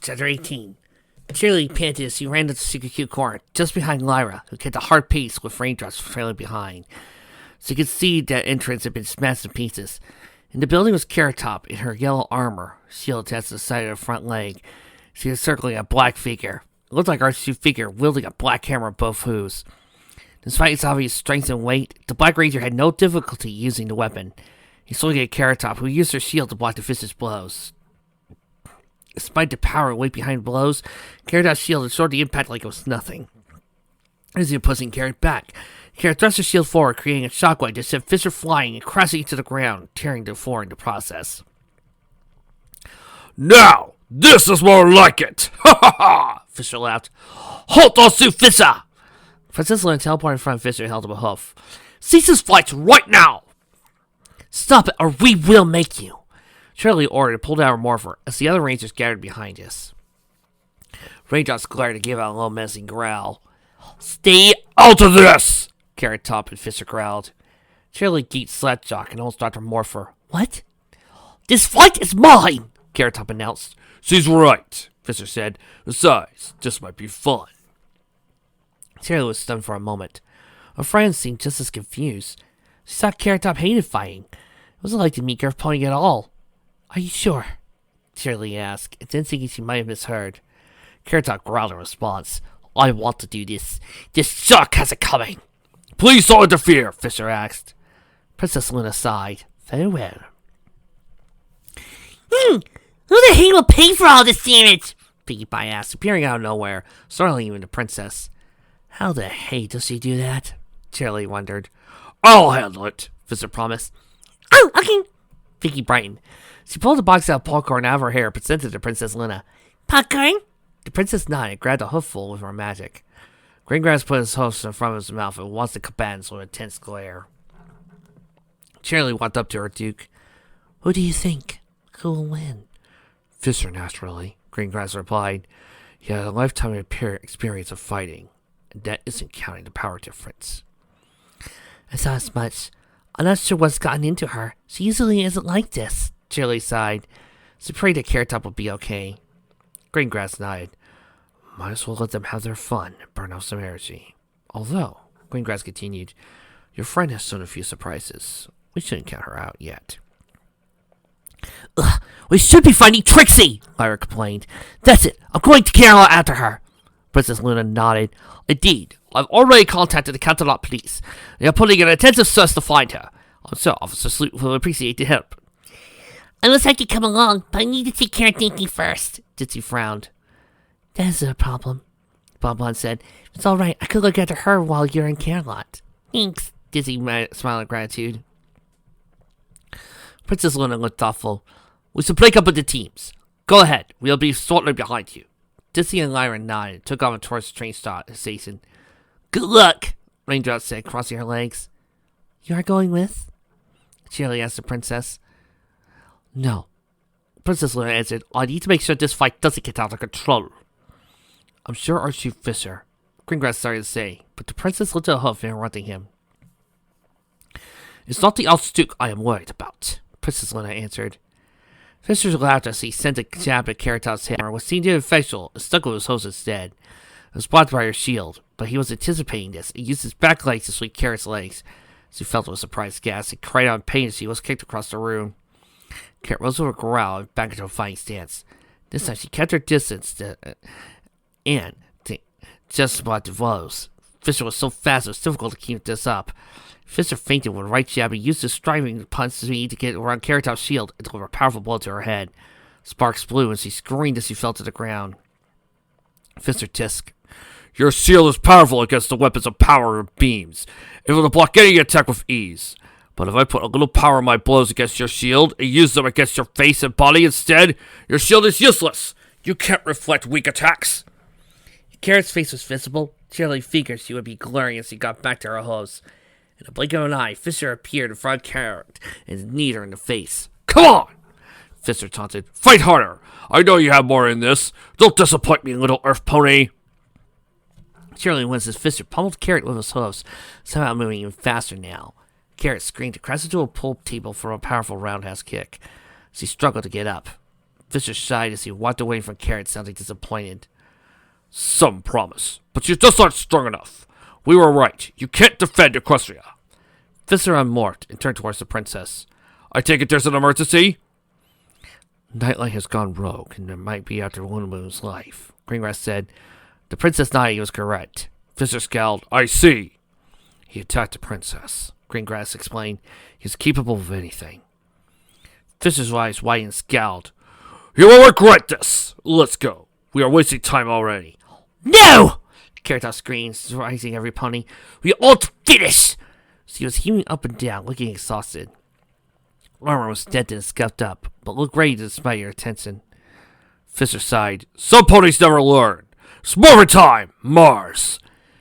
Chapter 18. Cheerily panted as he ran to the secret cute corner, just behind Lyra, who kept a hard pace with raindrops trailing behind. So you could see that entrance had been smashed to pieces. And the building was Carrot Top in her yellow armor, shield attached to the side of her front leg. She was circling a black figure. It looked like R2 figure wielding a black hammer of both hooves. Despite its obvious strength and weight, the Black Ranger had no difficulty using the weapon. He swung at Carrot Top, who used her shield to block the fist's blows. Despite the power and weight behind blows, Carrot Top's shield absorbed the impact like it was nothing. As he was pushing Carrot back, Carrot thrust her shield forward, creating a shockwave that sent Fisher flying and crashing to the ground, tearing the floor in the process. Now, this is more like it! Ha ha ha! Fisher laughed. Halt, R2 Fisher! Princess Luna teleported in front of Fisher and held up a hoof. Cease his flights right now! Stop it, or we will make you! Shirley ordered and pulled out her morpher as the other Rangers gathered behind us. Raindrops glared and gave out a low menacing growl. Stay out of this! Carrot Top and Fisher growled. Shirley geeked Slapjack and almost dropped her morpher. What? This fight is mine! Carrot Top announced. She's right, Fisher said. Besides, this might be fun. Shirley was stunned for a moment. Her friends seemed just as confused. She thought Carrot Top hated fighting. It wasn't like the meat girl pony at all. Are you sure? Shirley asked, and then thinking she might have misheard. Carrot Top growled in response. I want to do this. This shark has it coming. Please don't interfere, Fisher asked. Princess Luna sighed. Very well. Who the heck will pay for all this damage? Pinkie Pie asked, appearing out of nowhere, startling even the princess. How the heck does she do that? Shirley wondered. I'll handle it, Fisher promised. Oh, okay. Pinkie brightened. She pulled a box out of popcorn out of her hair and presented it to Princess Luna. Popcorn? The princess nodded and grabbed a hoofful with her magic. Greengrass put his hoofs in front of his mouth and watched the cabans with a tense glare. Shirley walked up to her Duke. Who do you think? Who will win? Fisher, naturally, Greengrass replied. He had a lifetime experience of fighting, and that isn't counting the power difference. I saw as much. I'm not sure what's gotten into her. She usually isn't like this. Shirley sighed. She prayed that Carrot Top would be okay. Greengrass nodded. Might as well let them have their fun and burn off some energy. Although, Greengrass continued, your friend has shown a few surprises. We shouldn't count her out yet. Ugh, we should be finding Trixie, Lyra complained. That's it. I'm going to Kerala after her. Princess Luna nodded. Indeed, I've already contacted the Canterlot police. They are putting an intensive search to find her. I'm sure Officer Sloot will appreciate the help. I wish I could come along, but I need to take care of Dinky first. Ditsy frowned. That's a problem, Bonbon said. It's all right. I could look after her while you're in Carolot. Thanks, Dizzy smiled in gratitude. Princess Luna looked thoughtful. We should break up into teams. Go ahead. We'll be shortly behind you. Dizzy and Lyra nodded and took off towards the train station. Good luck, Raindrop said, crossing her legs. You are going with? Shirley asked the princess. No. Princess Luna answered, I need to make sure this fight doesn't get out of control. I'm sure R2 Fisher, Greengrass started to say, but the princess lifted a hoof, interrupting him. It's not the Archduke I am worried about, Princess Luna answered. Fisher laughed as he sent a jab at Carrot Top's hammer, which seemed ineffectual and stuck with his hose instead. It was blocked by her shield, but he was anticipating this and used his back legs to sweep Carrot's legs. She felt with a surprised gasp and cried out in pain as she was kicked across the room. Carrot rose with a growl and back into a fighting stance. This time she kept her distance and just blocked the blows. Fisher was so fast it was difficult to keep this up. Fisher fainted with a right jab and used his striving punch to get around Carrot Top's shield and deliver a powerful blow to her head. Sparks flew and she screamed as she fell to the ground. Fisher tisked. Your shield is powerful against the weapons of power and beams. It will block any attack with ease. But if I put a little power in my blows against your shield and use them against your face and body instead, your shield is useless. You can't reflect weak attacks. Carrot's face was visible. Shirley figured she would be glaring as she got back to her hose. In a blink of an eye, Fisher appeared in front of Carrot and kneed her in the face. Come on! Fisher taunted. Fight harder! I know you have more in this. Don't disappoint me, little earth pony. Shirley winced as Fisher pummeled Carrot with his hooves, somehow moving even faster now. Carrot screamed to crash into a pool table for a powerful roundhouse kick. She struggled to get up. Fisher sighed as he walked away from Carrot, sounding disappointed. Some promise, but you just aren't strong enough. We were right. You can't defend Equestria. Fisher unmorphed and turned towards the princess. I take it there's an emergency? Nightlight has gone rogue, and it might be after Lunaverse's life, Greengrass said. The princess nodded. He was correct. Fisher scowled. I see. He attacked the princess, Greengrass explained. He is capable of anything. Fisher's eyes widened and scowled. You will regret this. Let's go. We are wasting time already. No! Carrot screamed, rising every pony. We all finish! She was heaving up and down, looking exhausted. Armor was dented and scuffed up, but looked ready despite your attention. Fisher sighed. Some ponies never learn. Smorver time! Mars!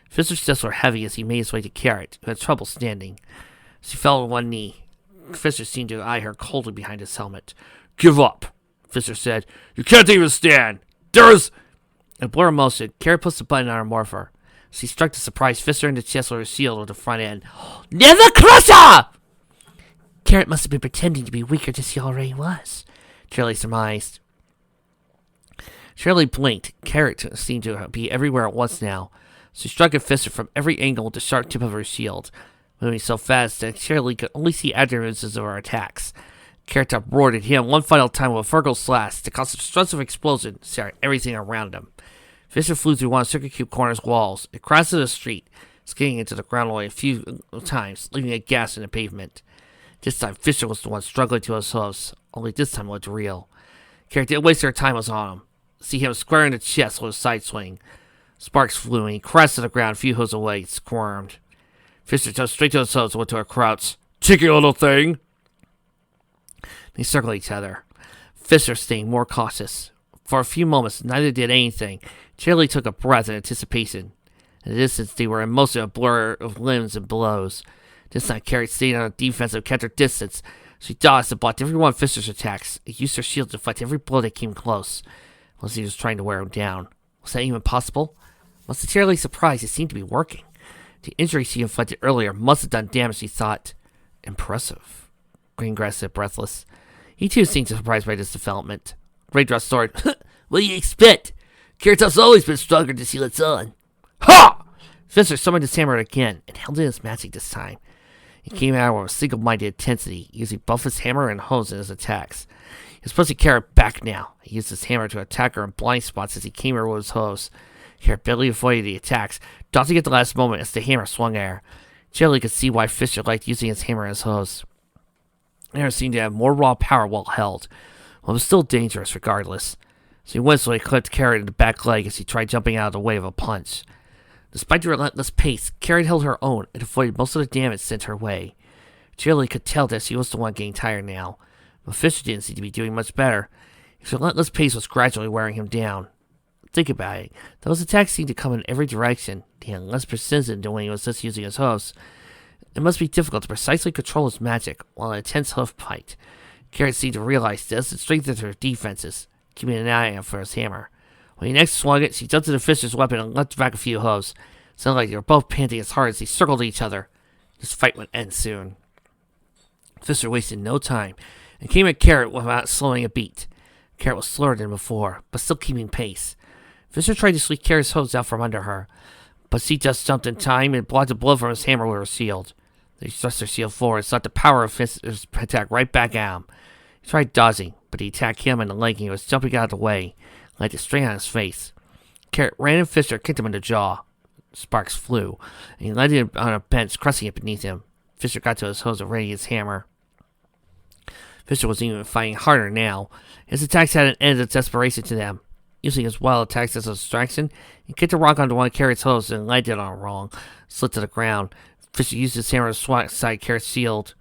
Fisher's steps were heavy as he made his way to Carrot, who had trouble standing. She fell on one knee. Fisher seemed to eye her coldly behind his helmet. Give up, Fisher said. You can't even stand. There is... In a blur of motion, Carrot pushed the button on her morpher. She struck to surprise Fisher in the chest with her shield with the front end. Never closer! Carrot must have been pretending to be weaker than she already was, Shirley surmised. Shirley blinked. Carrot seemed to be everywhere at once now. She struck at Fisher from every angle with the sharp tip of her shield, moving so fast that Shirley could only see afterwards of her attacks. Carrot Top roared at him one final time with a vertical slash that caused a destructive explosion to tear everything around him. Fisher flew through one of Circuit Cube Corner's walls and crashed to the street, skidding into the ground only a few times, leaving a gash in the pavement. This time, Fisher was the one struggling to his hooves, only this time it looked real. Carrot didn't waste her time was on him. See him square in the chest with a side swing. Sparks flew and he crashed to the ground a few hooves away, squirmed. Fisher jumped straight to his hooves and went to a crouch. Cheeky little thing! They circled each other. Fisher staying more cautious. For a few moments, neither did anything. Shirley took a breath in anticipation. In the distance, they were in motion, a blur of limbs and blows. This time, Carrot stayed on a defensive, kept her distance. She dodged and blocked every one of Fisher's attacks. He used her shield to fight every blow that came close, unless he was trying to wear him down. Was that even possible? Momentarily surprised, it seemed to be working. The injury she inflicted earlier must have done damage, he thought. Impressive, Greengrass said, breathless. He too seemed surprised by this development. Raindrop soared. What do you expect? Carrot Top's always been stronger than she lets on. Ha! Fisher summoned his hammer again and held in his magic this time. He came out with a single-minded intensity, using both his hammer and hose in his attacks. He was pushing Carrot back now. He used his hammer to attack her in blind spots as he came her with his hose. Carrot barely avoided the attacks, dodging at the last moment as the hammer swung at her. Shirley could see why Fisher liked using his hammer and his hose. The hammer seemed to have more raw power while held, but it was still dangerous regardless. So he winced when he clipped Carrot in the back leg as he tried jumping out of the way of a punch. Despite the relentless pace, Carrot held her own and avoided most of the damage sent her way. Shirley could tell that she was the one getting tired now, but Fisher didn't seem to be doing much better. His relentless pace was gradually wearing him down. Think about it. Those attacks seemed to come in every direction. He had less precision than when he was just using his hose. It must be difficult to precisely control his magic while in a intense hoof fight. Carrot seemed to realize this and strengthened her defenses, keeping an eye out for his hammer. When he next swung it, she jumped to the Fisher's weapon and leapt back a few hooves. It sounded like they were both panting as hard as they circled each other. This fight would end soon. Fisher wasted no time and came at Carrot without slowing a beat. Carrot was slower than before, but still keeping pace. Fisher tried to squeeze Carrot's hose out from under her, but she just jumped in time and blocked a blow from his hammer with her shield. They thrust her shield forward and sought the power of Fisher's attack right back at him. He tried dodging, but he attacked him in the leg and he was jumping out of the way, landed straight on his face. Carrot ran at Fisher, kicked him in the jaw. Sparks flew, and he landed on a bench, crushing it beneath him. Fisher got to his hose and ready his hammer. Fisher was even fighting harder now. His attacks had an end of desperation to them. Using his wild attacks as a distraction, he kicked a rock onto one of Carrot's hose and landed on it wrong, slid to the ground. Fisher used his hammer to swat aside Carrot's shield.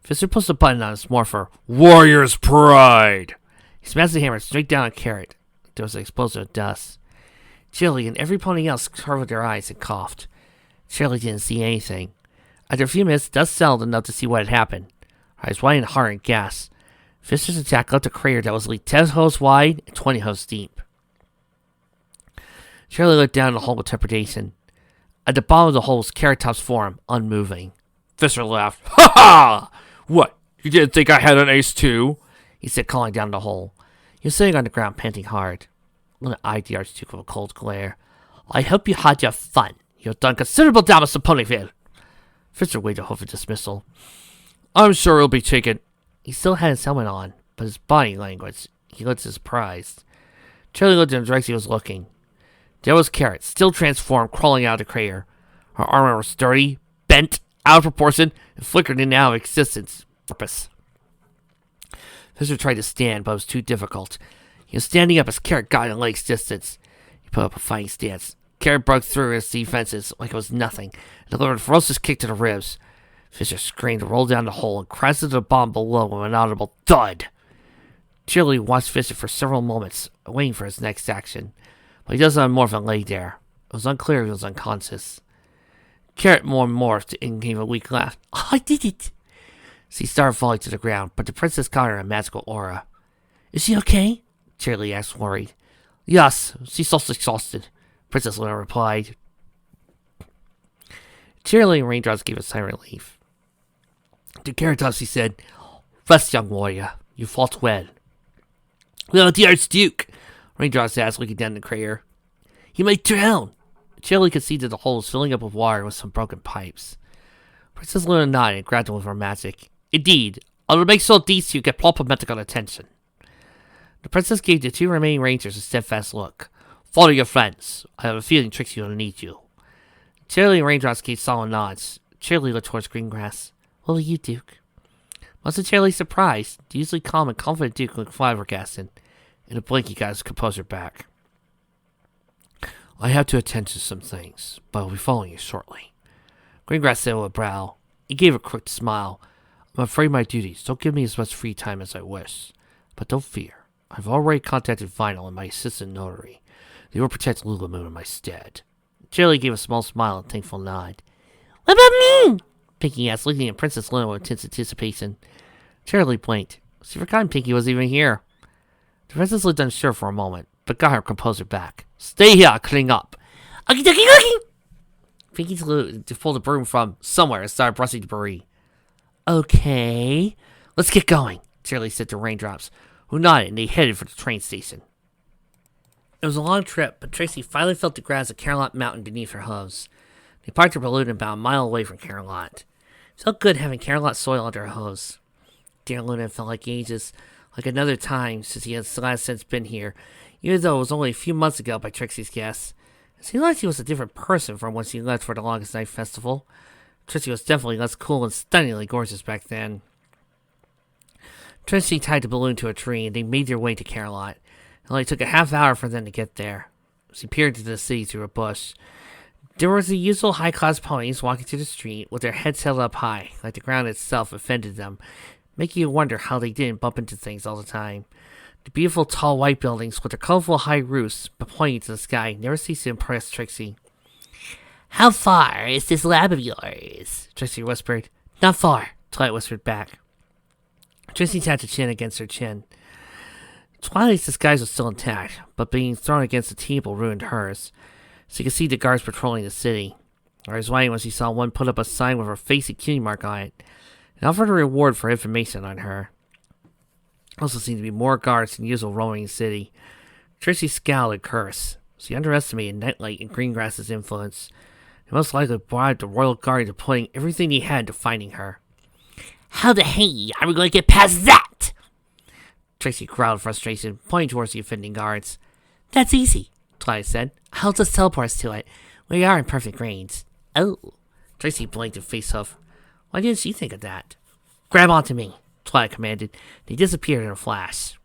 Fisher pushed a button on his morpher. Warrior's pride! He smashed the hammer straight down on Carrot. There was an explosion of dust. Shirley and every pony else covered their eyes and coughed. Shirley didn't see anything. After a few minutes, dust settled enough to see what had happened. Her eyes widened hard and gasped. Fisher's attack left a crater that was at least 10 hooves wide and 20 hooves deep. Shirley looked down the hole with trepidation. At the bottom of the hole was Carrot Top's form, unmoving. Fisher laughed. Ha ha! What? You didn't think I had an ace too? He said, calling down the hole. He was sitting on the ground, panting hard. Luna eyed the Archduke with a cold glare. I hope you had your fun. You've done considerable damage to Ponyville. Fisher waved a hope of dismissal. I'm sure he'll be taken. He still had his helmet on, but his body language, he looked surprised. Charlie looked in the direction he was looking. There was Carrot, still transformed, crawling out of the crater. Her armor was sturdy, bent, out of proportion, and flickered in and out of existence. Purpose. Fisher tried to stand, but it was too difficult. He was standing up as Carrot got in leg's distance. He put up a fighting stance. Carrot broke through his defenses like it was nothing, and delivered a ferocious kick to the ribs. Fisher screamed to roll down the hole and crashed into the bomb below with an audible thud. Shirley watched Fisher for several moments, waiting for his next action, but he doesn't have more than lay there. It was unclear if he was unconscious. Carrot morphed and gave a weak laugh. I did it! She started falling to the ground, but the princess caught her in a magical aura. Is she okay? Shirley asked, worried. Yes, she's so exhausted, Princess Luna replied. Shirley and Raindrops gave a sigh of relief. To Carrot, she said, Rest, young warrior. You fought well. Well, the Archduke, Raindrops asked, looking down the crater. He might drown. Shirley could see that the hole was filling up with water with some broken pipes. Princess Luna nodded and grabbed him with her magic. Indeed, I will make sure these two get proper medical attention. The princess gave the two remaining rangers a steadfast look. Follow your friends. I have a feeling Trixie will need you. Shirley and Raindrops gave solemn nods. Shirley looked towards Greengrass. What will you, Duke? Much to Shirley's surprise, the usually calm and confident Duke looked flabbergasted. In a blink, he got his composure back. I have to attend to some things, but I'll be following you shortly. Greengrass said with a brow. He gave a crooked smile. I'm afraid my duties don't give me as much free time as I wish. But don't fear. I've already contacted Vinyl and my assistant notary. They will protect Lulamoon in my stead. Shirley gave a small smile and thankful nod. What about me? Pinky asked, looking at Princess Luna with intense anticipation. Shirley blinked. She forgot Pinky was even here. The princess looked unsure for a moment, but got her composure back. Stay here, clean up. Okie dokie dokie! Pinky pulled a broom from somewhere and started brushing debris. Okay, let's get going, Shirley said to Raindrops, who nodded, and they headed for the train station. It was a long trip, but Tracy finally felt the grass of Carolot Mountain beneath her hooves. They parked their balloon about a mile away from Carolot. It felt good having Carolot soil under her hooves. Dear Luna felt like ages, like another time since he had last since been here, even though it was only a few months ago by Trixie's guess. It seemed like he was a different person from when she left for the Longest Night Festival. Trixie was definitely less cool and stunningly gorgeous back then. Trixie tied the balloon to a tree, and they made their way to Carolot. It only took a half hour for them to get there. She peered into the city through a bush. There was the usual high-class ponies walking through the street with their heads held up high, like the ground itself offended them, making you wonder how they didn't bump into things all the time. The beautiful tall white buildings with their colorful high roofs pointing to the sky never ceased to impress Trixie. How far is this lab of yours? Trixie whispered. Not far, Twilight whispered back. Trixie tapped her chin against her chin. Twilight's disguise was still intact, but being thrown against the table ruined hers. She could see the guards patrolling the city. Or was waiting when she saw one put up a sign with her face and cutie mark on it, and offered a reward for information on her. Also seemed to be more guards than usual roaming the city. Trixie scowled and cursed. She underestimated Nightlight and Greengrass's influence. They most likely bribed the royal guard into putting everything they had into finding her. How the hey are we going to get past that? Trixie growled in frustration, pointing towards the offending guards. That's easy, Twilight said. I'll just teleport us to it. We are in perfect range. Oh. Trixie blinked and faced off. Why didn't she think of that? Grab onto me, Twilight commanded. They disappeared in a flash.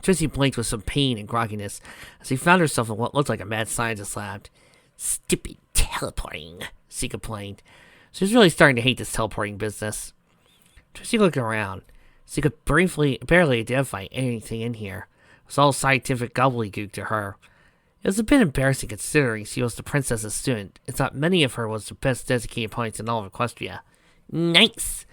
Trixie blinked with some pain and grogginess as she found herself in what looked like a mad scientist lab. Stupid teleporting, she complained. She was really starting to hate this teleporting business. Trixie looked around. She could barely identify anything in here. It was all scientific gobbledygook to her. It was a bit embarrassing considering she was the princess's student and thought many of her was the best dedicated ponies in all of Equestria. Nice!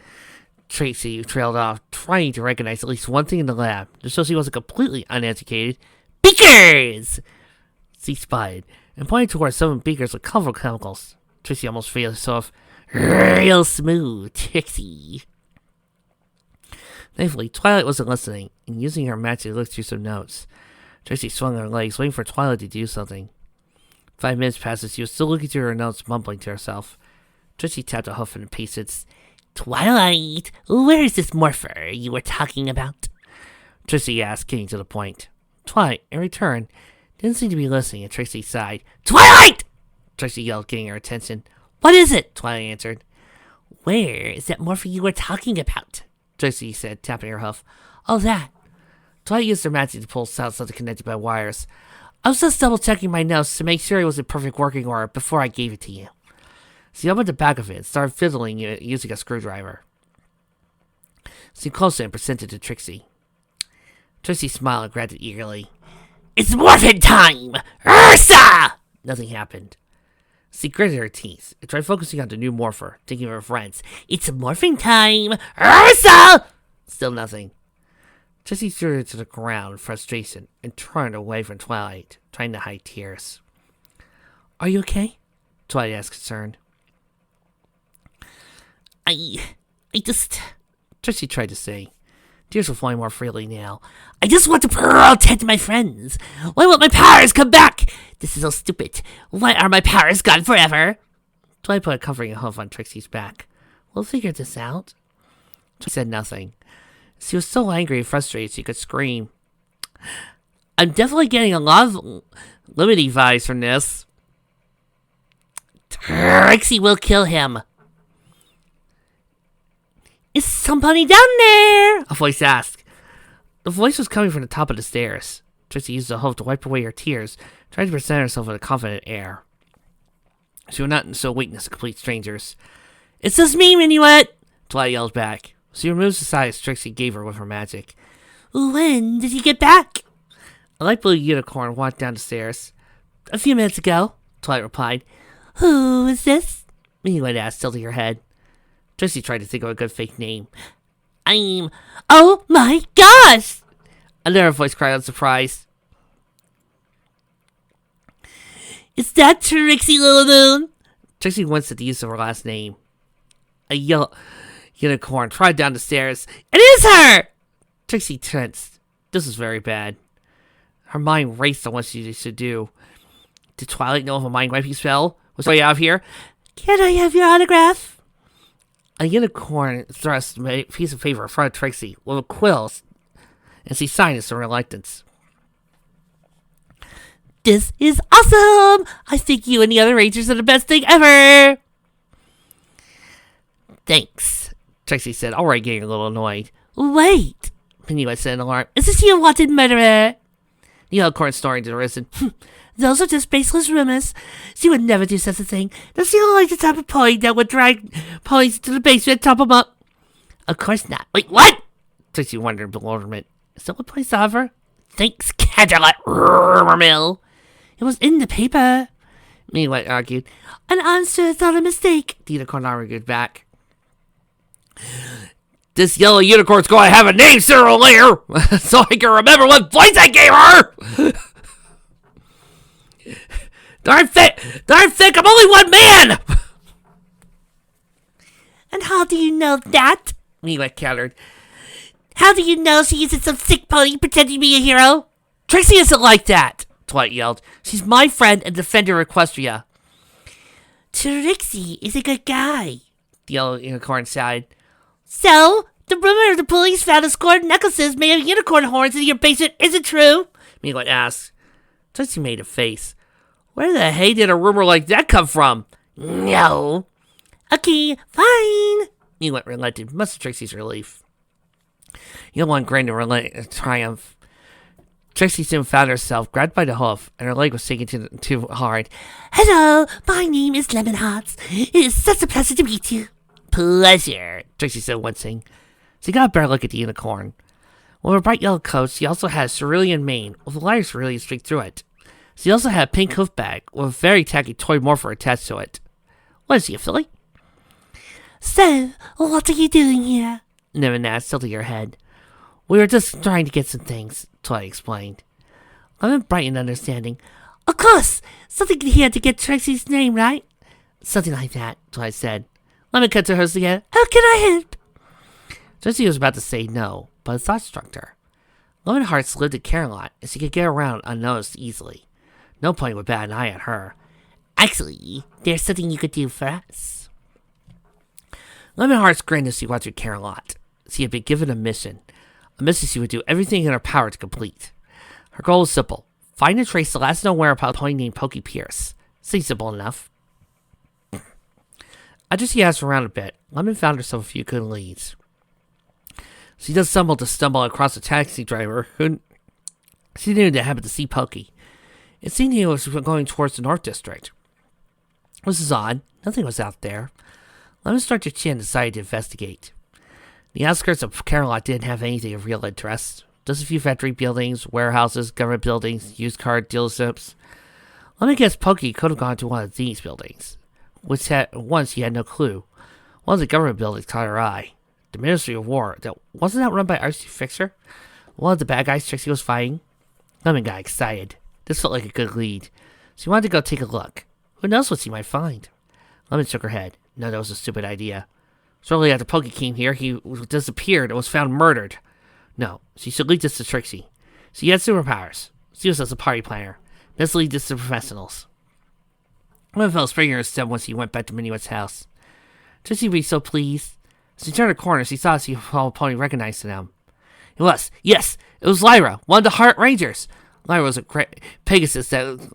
Trixie trailed off, trying to recognize at least one thing in the lab, just so she wasn't completely uneducated. Beakers! She spied, and pointed towards 7 beakers with colorful chemicals. Trixie almost failed herself. Real smooth, Trixie. Thankfully, Twilight wasn't listening, and using her magic to look through some notes. Trixie swung her legs, waiting for Twilight to do something. 5 minutes passed as she was still looking through her notes, mumbling to herself. Trixie tapped a hoof and pasted, "Twilight, where is this morpher you were talking about?" Trixie asked, getting to the point. Twilight, in return, didn't seem to be listening, and Trixie sighed. "Twilight!" Trixie yelled, getting her attention. "What is it?" Twilight answered. "Where is that morpher you were talking about?" Trixie said, tapping her hoof. "Oh, that." Twilight used her magic to pull out something connected by wires. "I was just double-checking my notes to make sure it was in perfect working order before I gave it to you." She opened the back of it and started fiddling it using a screwdriver. She closed it and presented it to Trixie. Trixie smiled and grabbed it eagerly. "It's morphin' time! Ursa!" Nothing happened. She gritted her teeth and tried focusing on the new morpher, thinking of her friends. "It's morphin' time! Ursa!" Still nothing. Trixie threw it to the ground in frustration and turned away from Twilight, trying to hide tears. "Are you okay?" Twilight asked, concerned. I just... Trixie tried to say. Tears were flowing more freely now. "I just want to protect my friends. Why won't my powers come back? This is so stupid. Why are my powers gone forever?" Twilight put a comforting hoof on Trixie's back. "We'll figure this out." Trixie said nothing. She was so angry and frustrated she could scream. "I'm definitely getting a lot of Liberty vibes from this." "Trixie will kill him." "Is somebody down there?" a voice asked. The voice was coming from the top of the stairs. Trixie used the hoof to wipe away her tears, trying to present herself with a confident air. She would not show weakness to complete strangers. "It's just me, Minuet!" Twilight yelled back. She removed the size Trixie gave her with her magic. "When did he get back?" A light blue unicorn walked down the stairs. "A few minutes ago," Twilight replied. "Who is this?" Minuet asked, tilting her head. Trixie tried to think of a good fake name. "Oh my gosh!" Another voice cried out in surprise. "Is that Trixie Little Moon?" Trixie winced at the use of her last name. A yellow unicorn tried down the stairs. "It is her!" Trixie tensed. This was very bad. Her mind raced on what she should do. Did Twilight know of a mind-wiping spell? Was way out of here? "Can I have your autograph?" A unicorn thrust a piece of paper in front of Trixie with a quill, and she signed it in reluctance. "This is awesome! I think you and the other Rangers are the best thing ever!" "Thanks," Trixie said, already getting a little annoyed. "Wait!" Minuet said in alarm. "Is this you wanted murderer?" The unicorn snoring to risen. "Those are just baseless rumors. She would never do such a thing. Does she look like the type of pony that would drag ponies to the basement and top them up?" "Of course not." "Wait, what?" Trixie wondered in bewilderment. "Is that what ponies saw of her?" "Thanks, Cadillac Mill. It was in the paper," Minuet argued. "And I'm sure it's not a mistake," the unicorn argued back. This yellow unicorn's going to have a name sooner or later, so I can remember what voice I gave her! Darn thick, I'm only one man! "And how do you know that?" Minuet countered. "How do you know she isn't some sick pony pretending to be a hero?" "Trixie isn't like that!" Twilight yelled. "She's my friend and defender of Equestria." "Trixie is a good guy," the yellow unicorn sighed. "So, the rumor the police found a score of necklaces made of unicorn horns in your basement isn't true?" Minuet asked. Trixie made a face. Where the hey did a rumor like that come from? "No." "Okay, fine," Minuet relented, much to Trixie's relief. Yellow One grinned in triumph. Trixie soon found herself grabbed by the hoof, and her leg was shaking too hard. "Hello, my name is Lemon Hearts. It is such a pleasure to meet you." "Pleasure," Trixie said, wincing. She got a better look at the unicorn. With her bright yellow coat, she also had a cerulean mane with a lighter cerulean streak through it. She also had a pink hoof bag with a very tacky toy morpher attached to it. What is she, a filly? "So, what are you doing here?" Lemon asked, tilting her head. "We were just trying to get some things," Twilight explained. Lemon brightened understanding. "Of course! Something here to get Trixie's name, right?" "Something like that," Twilight said. Lemon cut to hers again. "How can I help?" Trixie was about to say no, but a thought struck her. Lemon Hearts lived at Camelot, and she could get around unnoticed easily. No point would bat an eye at her. Actually, there's something you could do for us. Lemon Hearts grinned as she watched her Camelot. She had been given a mission she would do everything in her power to complete. Her goal was simple: find and trace the last known whereabouts of a boy named Pokey Pierce. Seems simple enough. After she asked around a bit, Lemon found herself a few good leads. She just stumbled across a taxi driver who she knew that happened to see Pokey. It seemed he was going towards the North District. This is odd. Nothing was out there. Lemon stroked her chin and decided to investigate. The outskirts of Camelot didn't have anything of real interest. Just a few factory buildings, warehouses, government buildings, used car dealerships. Lemon guessed Pokey could have gone to one of these buildings, which once he had no clue. One of the government buildings caught her eye. The Ministry of War. That wasn't that run by RC Fixer? One of the bad guys Trixie was fighting? Lemon got excited. This felt like a good lead. She wanted to go take a look. Who knows what she might find? Lemon shook her head. No, that was a stupid idea. Shortly after Pokey came here, he disappeared and was found murdered. No, she should lead this to Trixie. She had superpowers. She was a party planner. Let's lead this to professionals. Lemon felt a spring in her step once he went back to Minuet's house. Trixie would be so pleased. As she turned a corner, she saw a pony recognized them. It was Lyra, one of the Heart Rangers. Lyra was a Pegasus that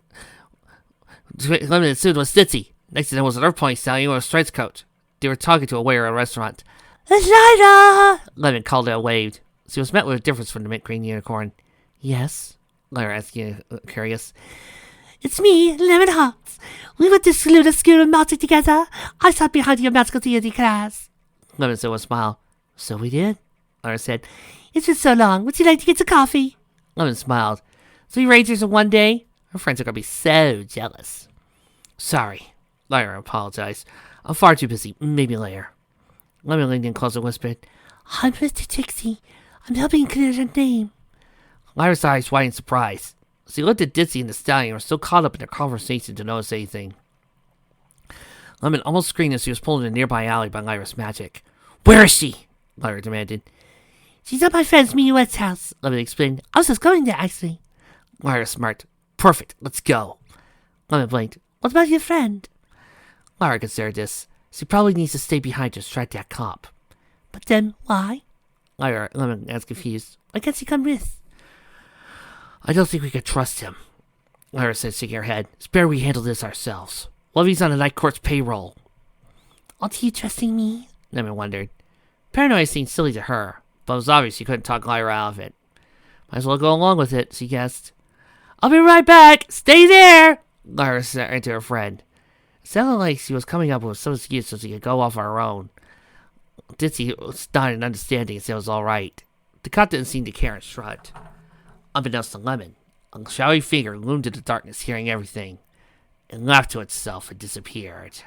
Lemon assumed was Stitzy. Next to them was another pony stallion with a stripes coat. They were talking to a waiter at a restaurant. It's Lyra! Lemon called out and waved. She was met with a difference from the mint green unicorn. Yes? Lyra asked, curious. It's me, Lemon Hearts. We went to Salute School of Magic together. I sat behind your magical deity class. Lemon said with a smile. So we did? Lyra said. It's been so long. Would you like to get some coffee? Lemon smiled. 3 Rangers in one day? Her friends are going to be so jealous. Sorry. Lyra apologized. I'm far too busy. Maybe later. Lemon leaned in close and whispered. I'm Mr. Dixie. I'm helping clear the name. Lyra's eyes widened in surprise. She looked at Ditsy and the stallion, who were still caught up in their conversation to notice anything. Lemon almost screamed as she was pulled in a nearby alley by Lyra's magic. Where is she? Lyra demanded. She's at my friend's Minuet's house, Lemon explained. I was just going there, actually. Lyra smirked. Perfect, let's go. Lemon blinked. What about your friend? Lyra considered this. She probably needs to stay behind to distract that cop. But then, why? Lemon asked confused. Why can't he come with? I don't think we could trust him. Lyra said, shaking her head. It's better we handle this ourselves. Lovey's on the Night Court's payroll. Aren't you trusting me? Lemon wondered. Paranoia seemed silly to her, but it was obvious she couldn't talk Lyra out of it. Might as well go along with it, she guessed. I'll be right back. Stay there. Lyra said to her friend. It sounded like she was coming up with some excuse so she could go off on her own. Ditsy nodded in understanding and said it was all right. The cop didn't seem to care and shrugged. Unbeknownst to Lemon, a shadowy figure loomed in the darkness, hearing everything, and laughed to itself and disappeared.